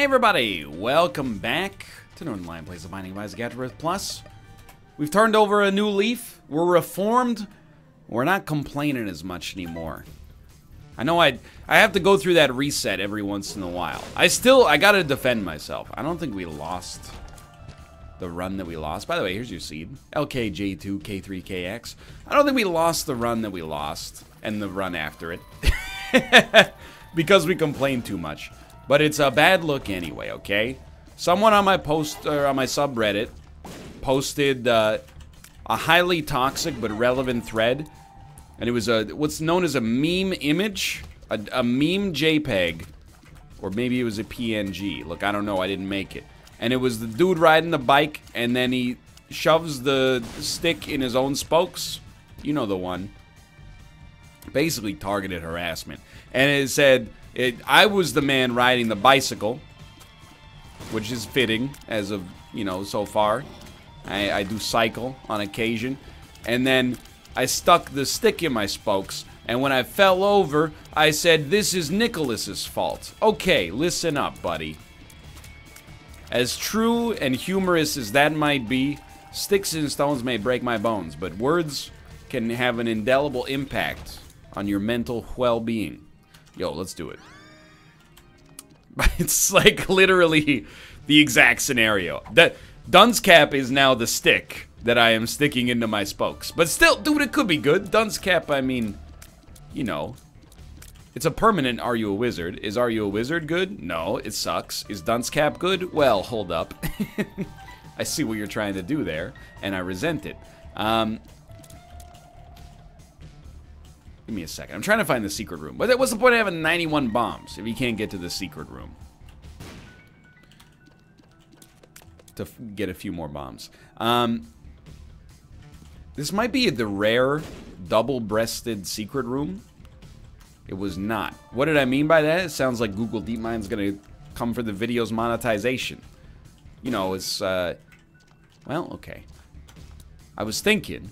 Hey everybody, welcome back to Northernlion Plays the Binding of Isaac AFTERBIRTH Plus. We've turned over a new leaf, we're reformed, we're not complaining as much anymore. I know I have to go through that reset every once in a while. I gotta defend myself. I don't think we lost the run that we lost. By the way, here's your seed. LKJ2K3KX. I don't think we lost the run that we lost, and the run after it. Because we complained too much. But it's a bad look anyway, okay? Someone on my on my subreddit posted a highly toxic but relevant thread, and it was what's known as a meme image, a meme JPEG, or maybe it was a PNG. Look, I don't know, I didn't make it. And it was the dude riding the bike, and then he shoves the stick in his own spokes. You know the one. Basically targeted harassment. And it said, I was the man riding the bicycle, which is fitting as of, you know, so far. I do cycle on occasion. And then I stuck the stick in my spokes, and when I fell over, I said, this is Nicholas's fault. Okay, listen up, buddy. As true and humorous as that might be, sticks and stones may break my bones, but words can have an indelible impact on your mental well-being. Yo, let's do it. It's like literally the exact scenario. That Dunce Cap is now the stick that I am sticking into my spokes. But still, dude, it could be good. Dunce Cap, I mean, you know, it's a permanent Are You a Wizard. Is Are You a Wizard good? No, it sucks. Is Dunce Cap good? Well, hold up. I see what you're trying to do there, and I resent it. Give me a second. I'm trying to find the secret room. But what's the point of having 91 bombs if you can't get to the secret room? To get a few more bombs. This might be the rare double-breasted secret room. It was not. What did I mean by that? It sounds like Google DeepMind's gonna come for the video's monetization. You know, it's, well, okay. I was thinking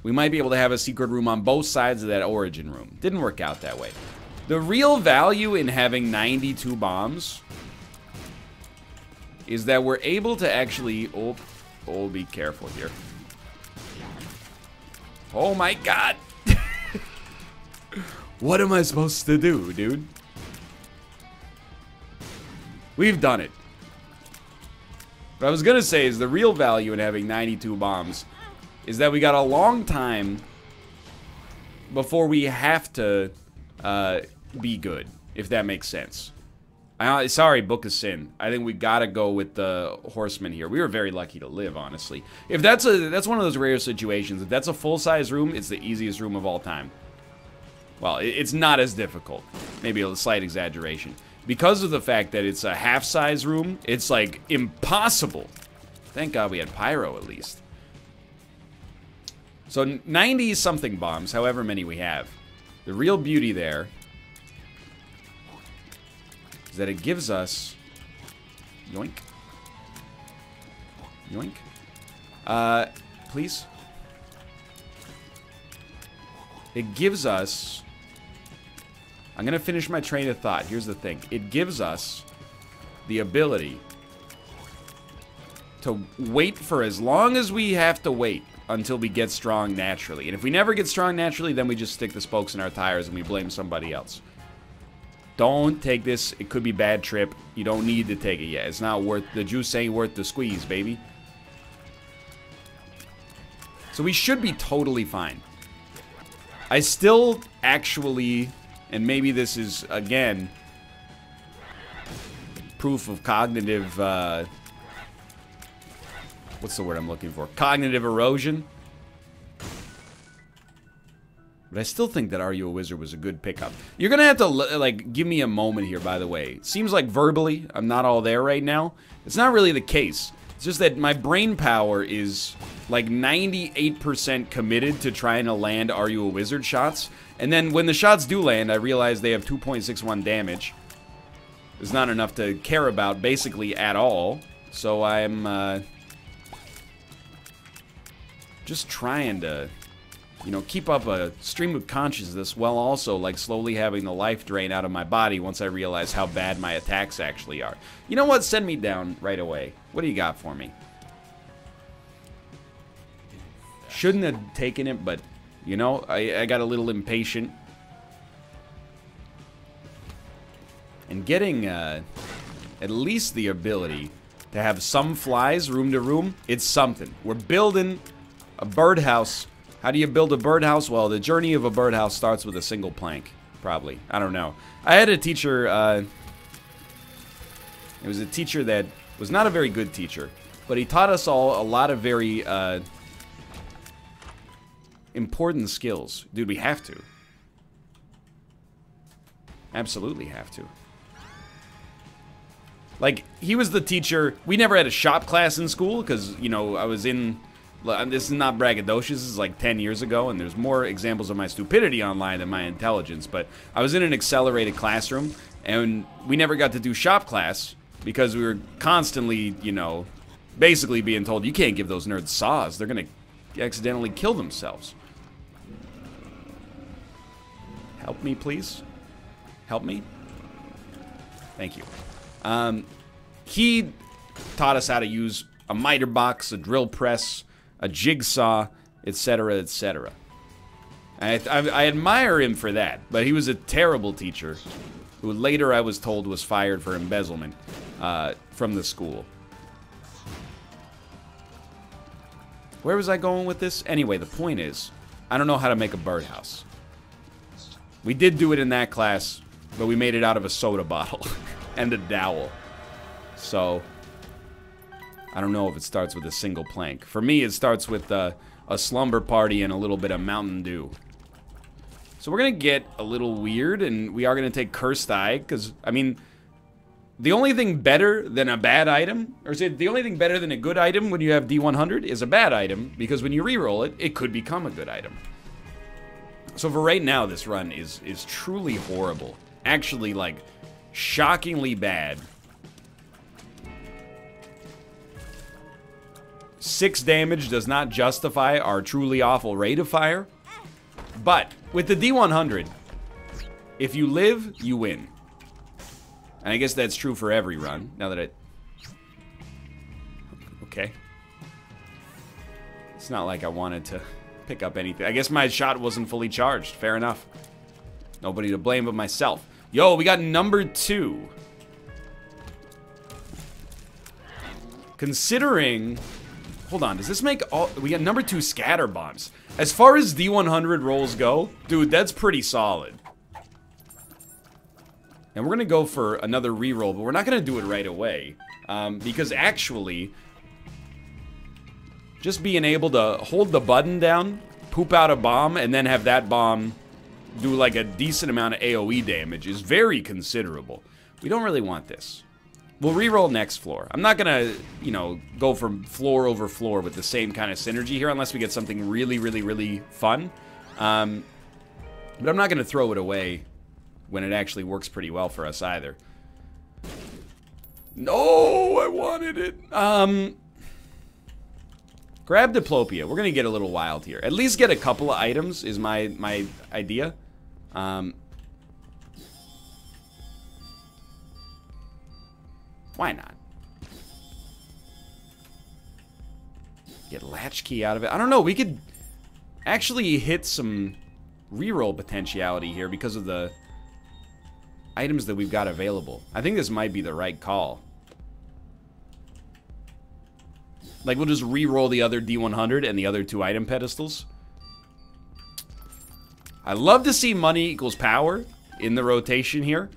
we might be able to have a secret room on both sides of that origin room. Didn't work out that way. The real value in having 92 bombs is that we're able to actually... Oh, be careful here. Oh my god! What am I supposed to do, dude? We've done it. What I was gonna say is the real value in having 92 bombs is that we got a long time before we have to be good, if that makes sense. Sorry, Book of Sin. I think we gotta go with the Horseman here. We were very lucky to live, honestly. If that's one of those rare situations. If that's a full-size room, it's the easiest room of all time. Well, it's not as difficult. Maybe a slight exaggeration. Because of the fact that it's a half-size room, it's like impossible. Thank God we had Pyro at least. So 90-something bombs, however many we have. The real beauty there is that it gives us... Yoink. Yoink. Please. It gives us... I'm going to finish my train of thought. Here's the thing. It gives us the ability to wait for as long as we have to wait until we get strong naturally. And if we never get strong naturally, then we just stick the spokes in our tires and we blame somebody else. Don't take this. It could be bad trip. You don't need to take it yet. It's not worth... The juice ain't worth the squeeze, baby. So we should be totally fine. I still actually... And maybe this is, again, proof of cognitive... what's the word I'm looking for? Cognitive erosion. But I still think that Are You a Wizard was a good pickup. You're gonna have to, like, give me a moment here, by the way. It seems like verbally, I'm not all there right now. It's not really the case. It's just that my brain power is, like, 98% committed to trying to land Are You a Wizard shots. And then when the shots do land, I realize they have 2.61 damage. There's not enough to care about, basically, at all. So I'm, just trying to you know, keep up a stream of consciousness while also, like, slowly having the life drain out of my body once I realize how bad my attacks actually are. You know what? Send me down right away. What do you got for me? Shouldn't have taken it, but, you know, I got a little impatient. And getting at least the ability to have some flies room to room, it's something. We're building a birdhouse. How do you build a birdhouse? Well, the journey of a birdhouse starts with a single plank, probably. I don't know. I had a teacher, it was a teacher that was not a very good teacher, but he taught us all a lot of very important skills. Dude, we have to. Absolutely have to. Like, he was the teacher. We never had a shop class in school because, you know, I was in... This is not braggadocious. This is like 10 years ago, and there's more examples of my stupidity online than my intelligence. But I was in an accelerated classroom, and we never got to do shop class because we were constantly, you know, basically being told, you can't give those nerds saws. They're going to accidentally kill themselves. Help me, please. Help me. Thank you. He taught us how to use a miter box, a drill press, a jigsaw, etc., etc. I admire him for that, but he was a terrible teacher who later I was told was fired for embezzlement from the school. Where was I going with this? Anyway, the point is, I don't know how to make a birdhouse. We did do it in that class, but we made it out of a soda bottle and a dowel. So, I don't know if it starts with a single plank. For me, it starts with a slumber party and a little bit of Mountain Dew. So we're going to get a little weird, and we are going to take Cursed Eye, because, I mean, the only thing better than a bad item, or is it the only thing better than a good item when you have D100 is a bad item, because when you reroll it, it could become a good item. So for right now, this run is truly horrible. Actually, like, shockingly bad. 6 damage does not justify our truly awful rate of fire. But with the D100, if you live, you win. And I guess that's true for every run, now that okay. It's not like I wanted to pick up anything. I guess my shot wasn't fully charged. Fair enough. Nobody to blame but myself. Yo, we got number 2. Considering... Hold on, does this make all... We got number 2 scatter bombs. As far as D100 rolls go, dude, that's pretty solid. And we're going to go for another reroll, but we're not going to do it right away. Because actually, just being able to hold the button down, poop out a bomb, and then have that bomb do like a decent amount of AoE damage is very considerable. We don't really want this. We'll reroll next floor. I'm not gonna, you know, go from floor over floor with the same kind of synergy here unless we get something really, really, really fun. But I'm not gonna throw it away when it actually works pretty well for us either. No, I wanted it. Grab Diplopia. We're gonna get a little wild here. At least get a couple of items is my idea. Why not? Get Latchkey out of it. I don't know. We could actually hit some reroll potentiality here because of the items that we've got available. I think this might be the right call. Like, we'll just reroll the other D100 and the other 2 item pedestals. I love to see money equals power in the rotation here.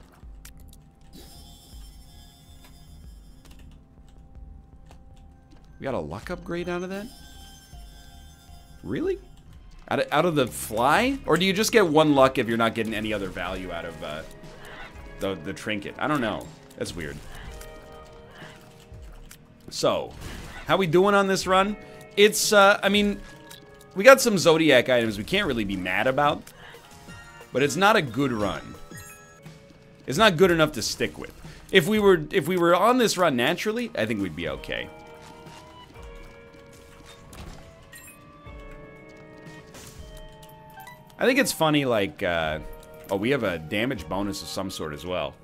We got a luck upgrade out of that? Really? Out of the fly? Or do you just get 1 luck if you're not getting any other value out of the trinket? I don't know. That's weird. So, how we doing on this run? It's, I mean, we got some Zodiac items we can't really be mad about. But it's not a good run. It's not good enough to stick with. If we were on this run naturally, I think we'd be okay. I think it's funny, like, oh, we have a damage bonus of some sort as well.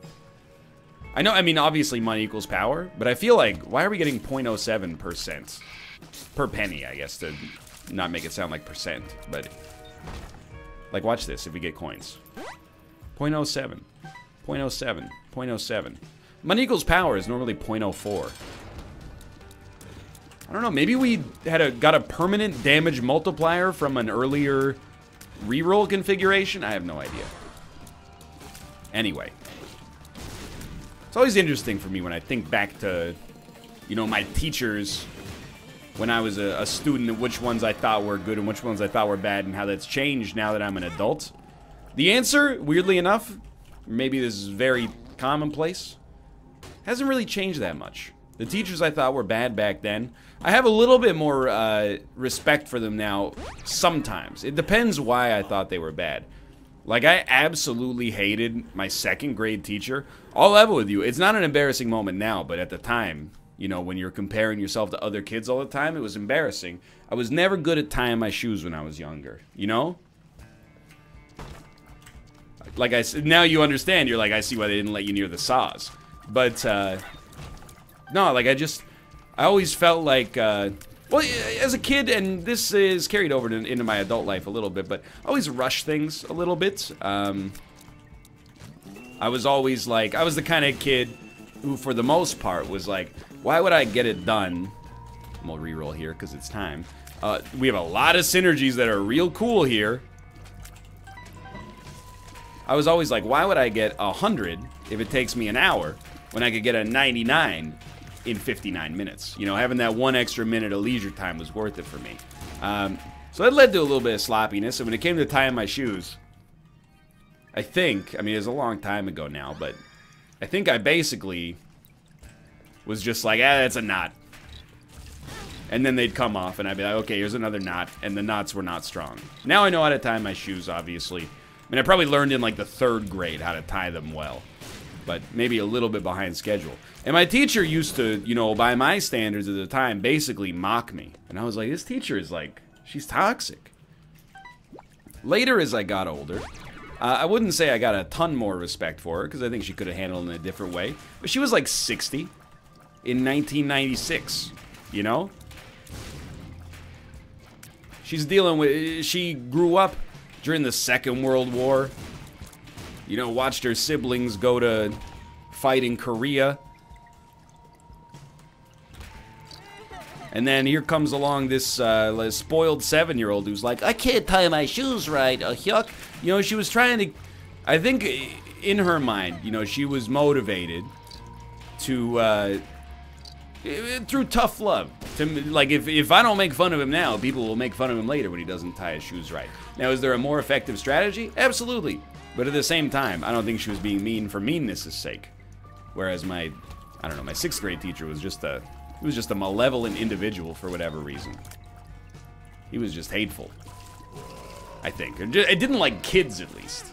I know, I mean, obviously money equals power, but I feel like, why are we getting 0.07%? Per penny, I guess, to not make it sound like percent, but... Like, watch this, if we get coins. 0.07. 0.07. 0.07. Money equals power is normally 0.04. I don't know, maybe we got a permanent damage multiplier from an earlier reroll configuration? I have no idea. Anyway. It's always interesting for me when I think back to, you know, my teachers when I was a student, and which ones I thought were good and which ones I thought were bad, and how that's changed now that I'm an adult. The answer, weirdly enough, maybe this is very commonplace, hasn't really changed that much. The teachers I thought were bad back then, I have a little bit more respect for them now sometimes. It depends why I thought they were bad. Like, I absolutely hated my second grade teacher. I'll level with you, it's not an embarrassing moment now, but at the time, you know, when you're comparing yourself to other kids all the time, it was embarrassing. I was never good at tying my shoes when I was younger, you know? Like I said, now you understand, you're like, I see why they didn't let you near the saws. But, no, like, I always felt like, well, as a kid, and this is carried over into my adult life a little bit, but I always rush things a little bit. I was always like, I was the kind of kid who, for the most part, was like, why would I get it done? I'm gonna reroll here because it's time. We have a lot of synergies that are real cool here. I was always like, why would I get 100 if it takes me an hour when I could get a 99 in 59 minutes? You know, having that one extra minute of leisure time was worth it for me. So that led to a little bit of sloppiness, and when it came to tying my shoes, I think, I mean, it was a long time ago now, but I think I basically was just like, ah, that's a knot. And then they'd come off, and I'd be like, okay, here's another knot, and the knots were not strong. Now I know how to tie my shoes, obviously. I mean, I probably learned in, like, the 3rd grade how to tie them well, but maybe a little bit behind schedule. And my teacher used to, you know, by my standards at the time, basically mock me. And I was like, this teacher is, like, she's toxic. Later, as I got older, I wouldn't say I got a ton more respect for her, because I think she could have handled it in a different way. But she was, like, 60 in 1996, you know? She's dealing with, she grew up during the Second World War. You know, watched her siblings go to fight in Korea. And then here comes along this spoiled 7-year-old who's like, I can't tie my shoes right, yuck. You know, she was trying to, I think in her mind, you know, she was motivated to, through tough love. To, like, if I don't make fun of him now, people will make fun of him later when he doesn't tie his shoes right. Now, is there a more effective strategy? Absolutely. But at the same time, I don't think she was being mean for meanness' sake. Whereas my, I don't know, my 6th grade teacher was just a, he was just a malevolent individual for whatever reason. He was just hateful, I think. It didn't like kids, at least.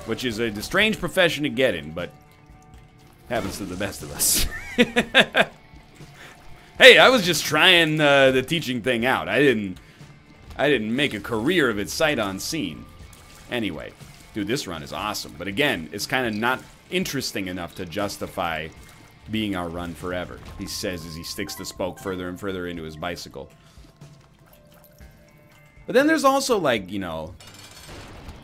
Which is a strange profession to get in, but happens to the best of us. Hey, I was just trying the teaching thing out. I didn't make a career of it sight unseen. Anyway, dude, this run is awesome. But again, it's kind of not interesting enough to justify being our run forever, he says as he sticks the spoke further and further into his bicycle. But then there's also, like, you know,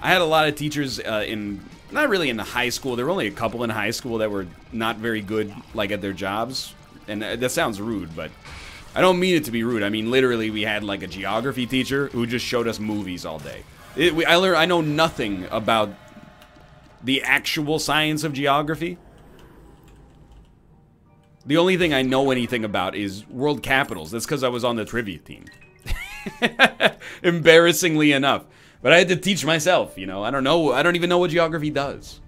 I had a lot of teachers not really in the high school. There were only a couple in high school that were not very good, like, at their jobs. And that sounds rude, but I don't mean it to be rude. I mean, literally, we had, like, a geography teacher who just showed us movies all day. I know nothing about the actual science of geography. The only thing I know anything about is world capitals. That's because I was on the trivia team. Embarrassingly enough. But I had to teach myself, you know. I don't know. I don't even know what geography does.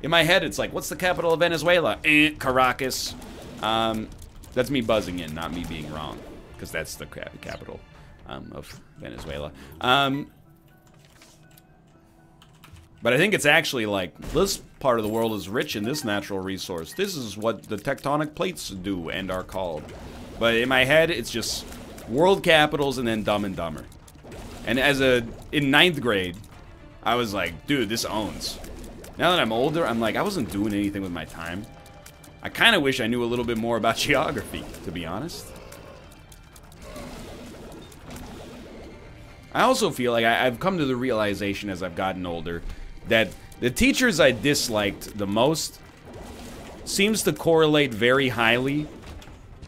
In my head, it's like, what's the capital of Venezuela? Caracas. That's me buzzing in, not me being wrong. Because that's the capital of Venezuela. But I think it's actually like, this part of the world is rich in this natural resource. This is what the tectonic plates do and are called. But in my head, it's just world capitals and then Dumb and Dumber. And in ninth grade, I was like, dude, this owns. Now that I'm older, I'm like, I wasn't doing anything with my time. I kind of wish I knew a little bit more about geography, to be honest. I also feel like I've come to the realization as I've gotten older that the teachers I disliked the most seems to correlate very highly.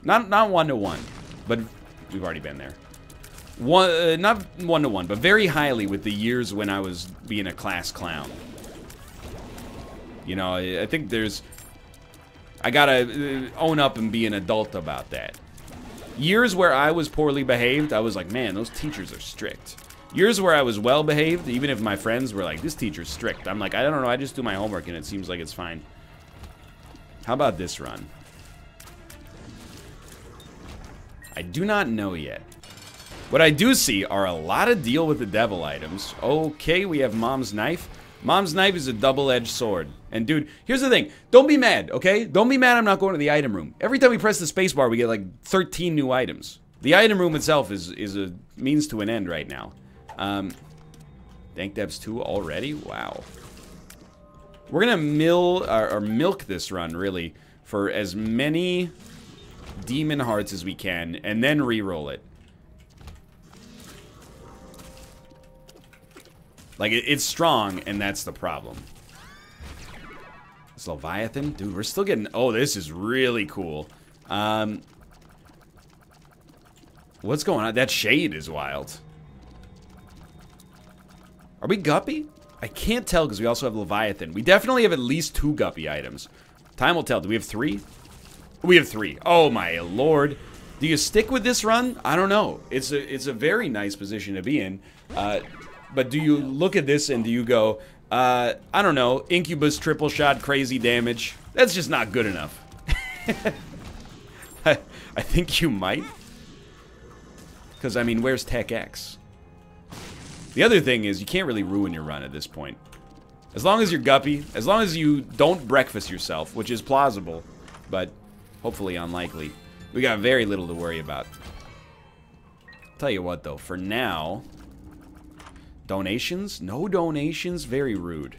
Not one-to-one, but we've already been there. Not one-to-one, but very highly with the years when I was being a class clown. You know, I think I gotta own up and be an adult about that. Years where I was poorly behaved, I was like, man, those teachers are strict. Years where I was well behaved, even if my friends were like, this teacher's strict, I'm like, I don't know, I just do my homework and it seems like it's fine. How about this run? I do not know yet. What I do see are a lot of deal with the devil items. Okay, we have Mom's Knife. Mom's Knife is a double-edged sword. And dude, here's the thing. Don't be mad, okay? Don't be mad I'm not going to the item room. Every time we press the spacebar, we get like 13 new items. The item room itself is a means to an end right now. Dank Devs 2 already? Wow. We're gonna milk this run, really, for as many demon hearts as we can, and then re-roll it. Like, it's strong, and that's the problem. This Leviathan? Dude, we're still getting... Oh, this is really cool. What's going on? That shade is wild. Are we Guppy? I can't tell because we also have Leviathan. We definitely have at least 2 Guppy items. Time will tell. Do we have 3? We have 3. Oh, my lord. Do you stick with this run? I don't know. It's a very nice position to be in. But do you look at this and do you go, I don't know, Incubus triple shot crazy damage? That's just not good enough. I think you might. Because, I mean, where's Tech X? The other thing is you can't really ruin your run at this point. As long as you're Guppy, as long as you don't breakfast yourself, which is plausible, but hopefully unlikely, we got very little to worry about. Tell you what, though, for now... Donations? No donations? Very rude.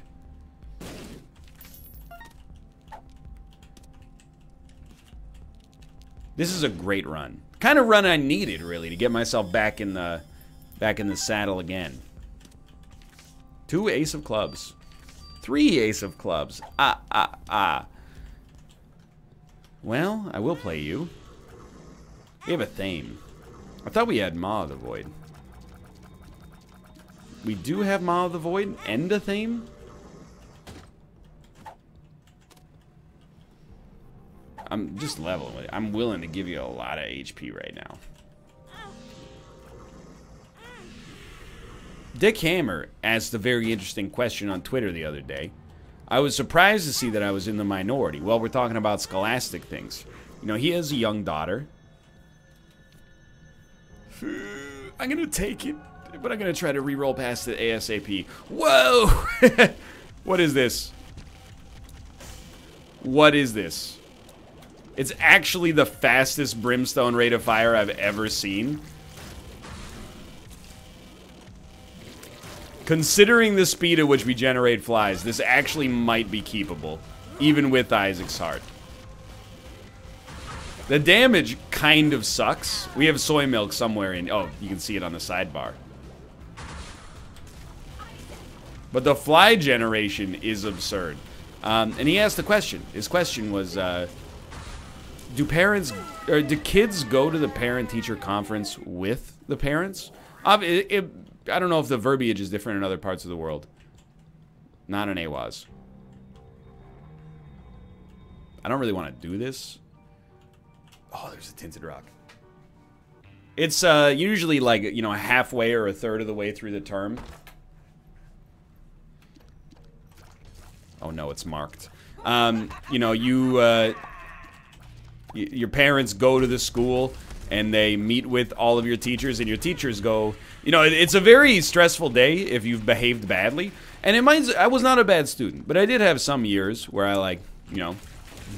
This is a great run. Kind of run I needed, really, to get myself back in the saddle again. 2 Ace of Clubs. 3 Ace of Clubs. Well, I will play you. We have a Thame. I thought we had Maw of the Void. We do have Maw of the Void and a Thame? I'm just leveling with it. I'm willing to give you a lot of HP right now. Dick Hammer asked a very interesting question on Twitter the other day. I was surprised to see that I was in the minority. Well, we're talking about scholastic things. You know, he has a young daughter. I'm gonna take it. But I'm going to try to re-roll past it ASAP. Whoa! What is this? What is this? It's actually the fastest brimstone rate of fire I've ever seen. Considering the speed at which we generate flies, this actually might be keepable. Even with Isaac's heart. The damage kind of sucks. We have soy milk somewhere in... Oh, you can see it on the sidebar. But the fly generation is absurd. And he asked a question. His question was, do kids go to the parent-teacher conference with the parents? I don't know if the verbiage is different in other parts of the world. Not in AWAS. I don't really want to do this. Oh, there's a tinted rock. It's usually like, you know, halfway or a third of the way through the term. Oh no, it's marked. You know, your parents go to the school and they meet with all of your teachers, and your teachers go, you know, it's a very stressful day if you've behaved badly. And I was not a bad student, but I did have some years where I, like, you know,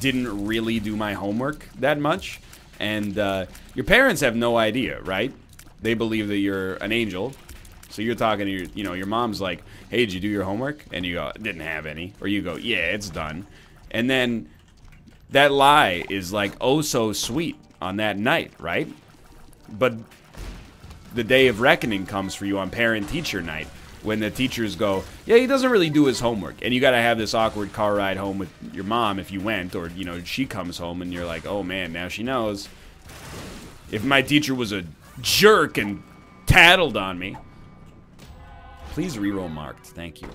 didn't really do my homework that much. And your parents have no idea, right? They believe that you're an angel. So you're talking to your mom's like, hey, did you do your homework? And you go, didn't have any. Or you go, yeah, it's done. And then that lie is like, oh, so sweet on that night, right? But the day of reckoning comes for you on parent-teacher night, when the teachers go, yeah, he doesn't really do his homework. And you got to have this awkward car ride home with your mom if you went, or, she comes home and you're like, oh, man, now she knows. If my teacher was a jerk and tattled on me. Please reroll marked. Thank you.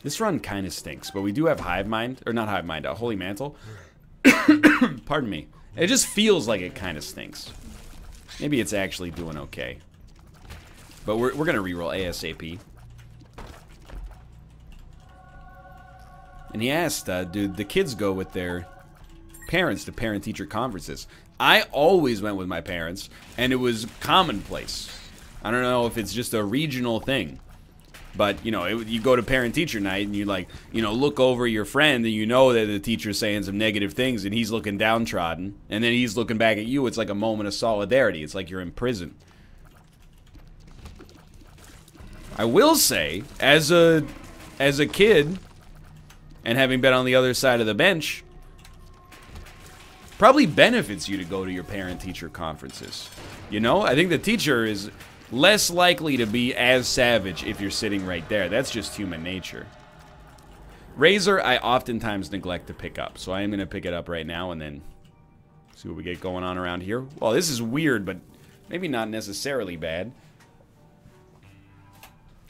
This run kind of stinks, but we do have Hive Mind, or not Hive Mind, Holy Mantle. Pardon me. It just feels like it kind of stinks. Maybe it's actually doing okay. But we're going to reroll ASAP. And he asked, do the kids go with their parents to parent-teacher conferences? I always went with my parents, and it was commonplace. I don't know if it's just a regional thing. But, you go to parent-teacher night and you, look over your friend and you know that the teacher's saying some negative things and he's looking downtrodden. And then he's looking back at you. It's like a moment of solidarity. It's like you're in prison. I will say, as a kid, and having been on the other side of the bench, probably benefits you to go to your parent-teacher conferences. I think the teacher is less likely to be as savage if you're sitting right there. That's just human nature. Razor, I oftentimes neglect to pick up, so I am going to pick it up right now and then see what we get going on around here. Well, this is weird, but maybe not necessarily bad.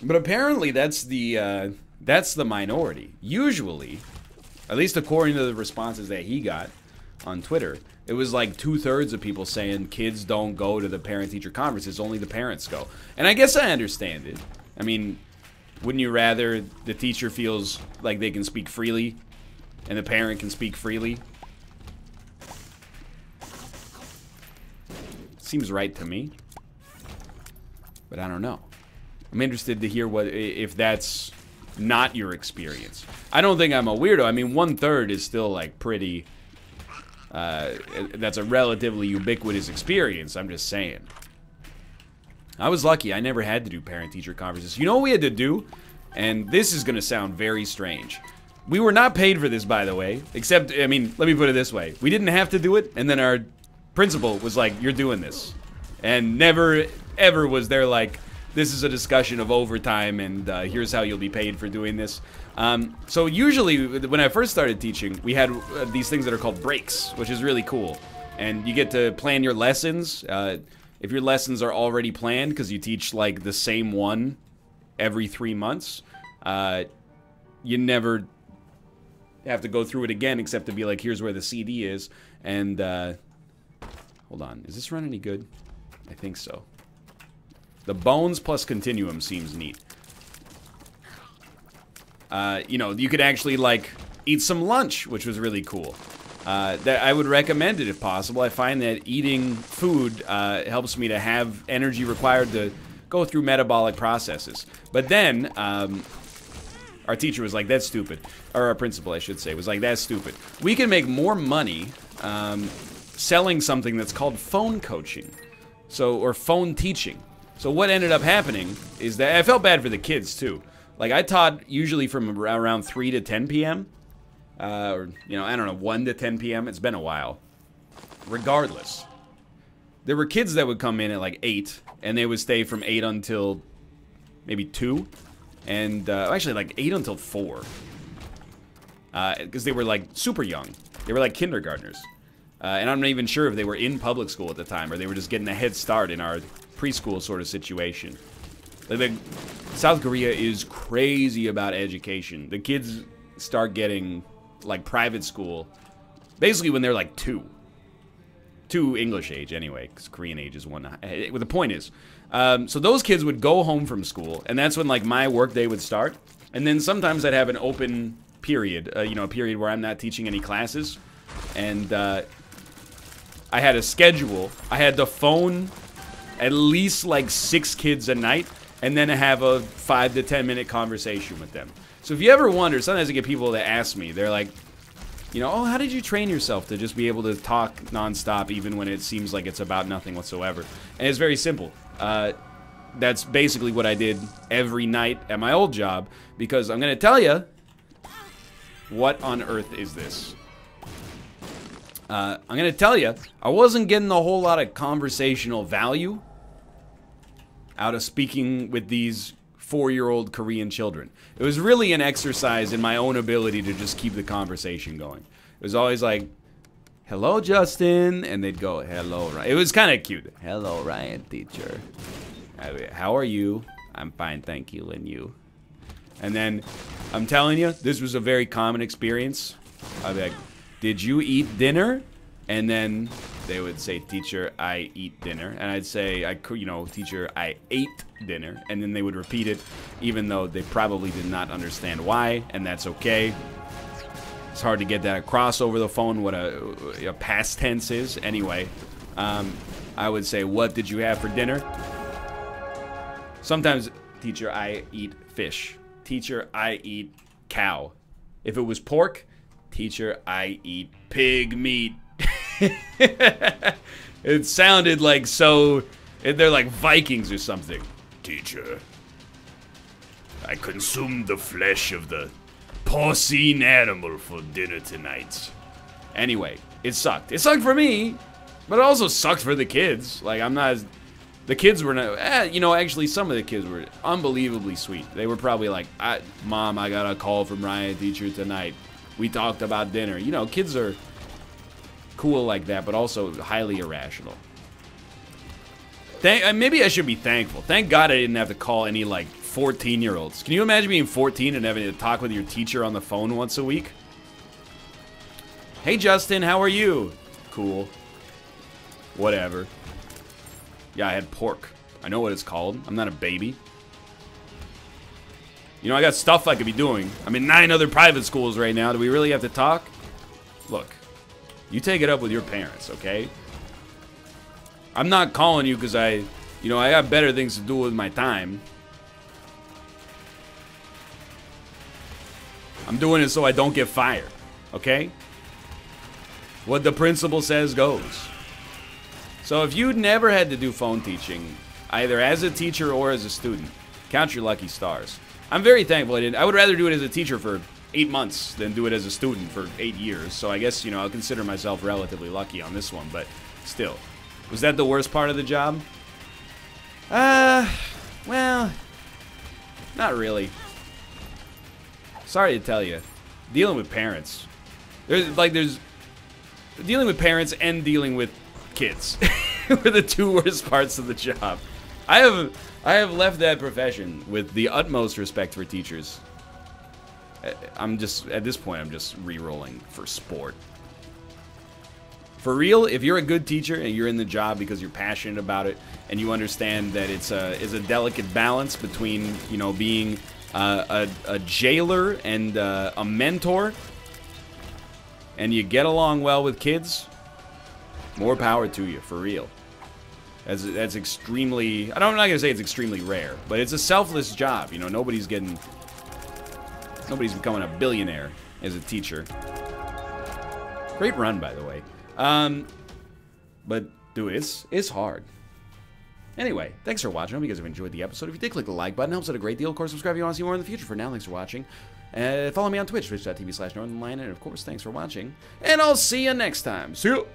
But apparently that's the minority. Usually, at least according to the responses that he got on Twitter, it was like 2/3 of people saying kids don't go to the parent-teacher conferences, only the parents go. And I guess I understand it. I mean, wouldn't you rather the teacher feels like they can speak freely and the parent can speak freely? Seems right to me. But I don't know. I'm interested to hear if that's not your experience. I don't think I'm a weirdo. I mean, 1/3 is still like pretty... that's a relatively ubiquitous experience, I'm just saying. I was lucky, I never had to do parent-teacher conferences. You know what we had to do? And this is gonna sound very strange. We were not paid for this, by the way. Except, I mean, let me put it this way. We didn't have to do it, and then our principal was like, you're doing this. And never, ever was there like, this is a discussion of overtime, and here's how you'll be paid for doing this. So usually, when I first started teaching, we had these things that are called breaks, which is really cool. And you get to plan your lessons. If your lessons are already planned, because you teach like the same one every 3 months, you never have to go through it again, except to be like, here's where the CD is. And, hold on, is this run any good? I think so. The bones plus continuum seems neat. You could actually, like, eat some lunch, which was really cool. That I would recommend it if possible. I find that eating food helps me to have energy required to go through metabolic processes. But then, our teacher was like, that's stupid. Or our principal, I should say, was like, that's stupid. We can make more money selling something that's called phone coaching. Or phone teaching. So what ended up happening is that I felt bad for the kids too. Like I taught usually from around 3 to 10 p.m. Or, I don't know, 1 to 10 p.m. It's been a while. Regardless, there were kids that would come in at like 8 and they would stay from 8 until maybe 2. And actually like 8 until 4. Because they were like super young. They were like kindergartners. And I'm not even sure if they were in public school at the time or they were just getting a head start in our preschool sort of situation. Like, South Korea is crazy about education. The kids start getting like private school basically when they're like 2 English age anyway, because Korean age is 1. Well, the point is, so those kids would go home from school, and that's when like my work day would start. And then sometimes I'd have an open period, a period where I'm not teaching any classes, and I had a schedule. I had to phone at least like 6 kids a night, and then have a 5 to 10 minute conversation with them. So if you ever wonder, sometimes I get people that ask me, they're like, You know, oh, how did you train yourself to just be able to talk nonstop even when it seems like it's about nothing whatsoever? And it's very simple. That's basically what I did every night at my old job, because I'm going to tell you, what on earth is this? I'm going to tell you, I wasn't getting a whole lot of conversational value out of speaking with these 4-year-old Korean children. It was really an exercise in my own ability to just keep the conversation going. It was always like, hello, Justin, and they'd go, hello, Ryan. It was kind of cute. Hello, Ryan, teacher. How are you? I'm fine, thank you, and you? And then, I'm telling you, this was a very common experience. I'd be like, did you eat dinner? And then they would say, teacher, I eat dinner. And I'd say, you know, teacher, I ate dinner. And then they would repeat it, even though they probably did not understand why, and that's okay. It's hard to get that across over the phone, what a past tense is. Anyway, I would say, what did you have for dinner? Sometimes, teacher, I eat fish. Teacher, I eat cow. If it was pork, teacher, I eat pig meat. It sounded like so... They're like Vikings or something. Teacher, I consumed the flesh of the porcine animal for dinner tonight. Anyway, it sucked. It sucked for me, but it also sucked for the kids. Like, I'm not... The kids were not... you know, actually, some of the kids were unbelievably sweet. They were probably like, Mom, I got a call from Ryan, teacher, tonight. We talked about dinner. You know, kids are cool like that, but also highly irrational. Maybe I should be thankful. Thank God I didn't have to call any, like, 14-year-olds. Can you imagine being 14 and having to talk with your teacher on the phone once a week? Hey, Justin, how are you? Cool. Whatever. Yeah, I had pork. I know what it's called. I'm not a baby. You know, I got stuff I could be doing. I'm in 9 other private schools right now. Do we really have to talk? Look, you take it up with your parents, okay? I'm not calling you because I got better things to do with my time. I'm doing it so I don't get fired, okay? What the principal says goes. So if you'd never had to do phone teaching, either as a teacher or as a student, count your lucky stars. I'm very thankful I didn't. I would rather do it as a teacher for 8 months than do it as a student for 8 years. So I guess, you know, I'll consider myself relatively lucky on this one, but still. Was that the worst part of the job? Well, not really. Sorry to tell you. Dealing with parents. There's dealing with parents and dealing with kids were the 2 worst parts of the job. I have left that profession with the utmost respect for teachers. At this point, I'm just re-rolling for sport. For real, if you're a good teacher and you're in the job because you're passionate about it and you understand that it's a delicate balance between, you know, being a jailer and a mentor, and you get along well with kids, more power to you, for real. That's extremely... I'm not going to say it's extremely rare, but it's a selfless job. You know, nobody's becoming a billionaire as a teacher. Great run, by the way. But, dude, it's hard. Anyway, thanks for watching. I hope you guys have enjoyed the episode. If you did, click the like button. It helps out a great deal. Of course, subscribe if you want to see more in the future. For now, thanks for watching. Follow me on Twitch, twitch.tv/Northernlion. And, of course, thanks for watching. And I'll see you next time. See you!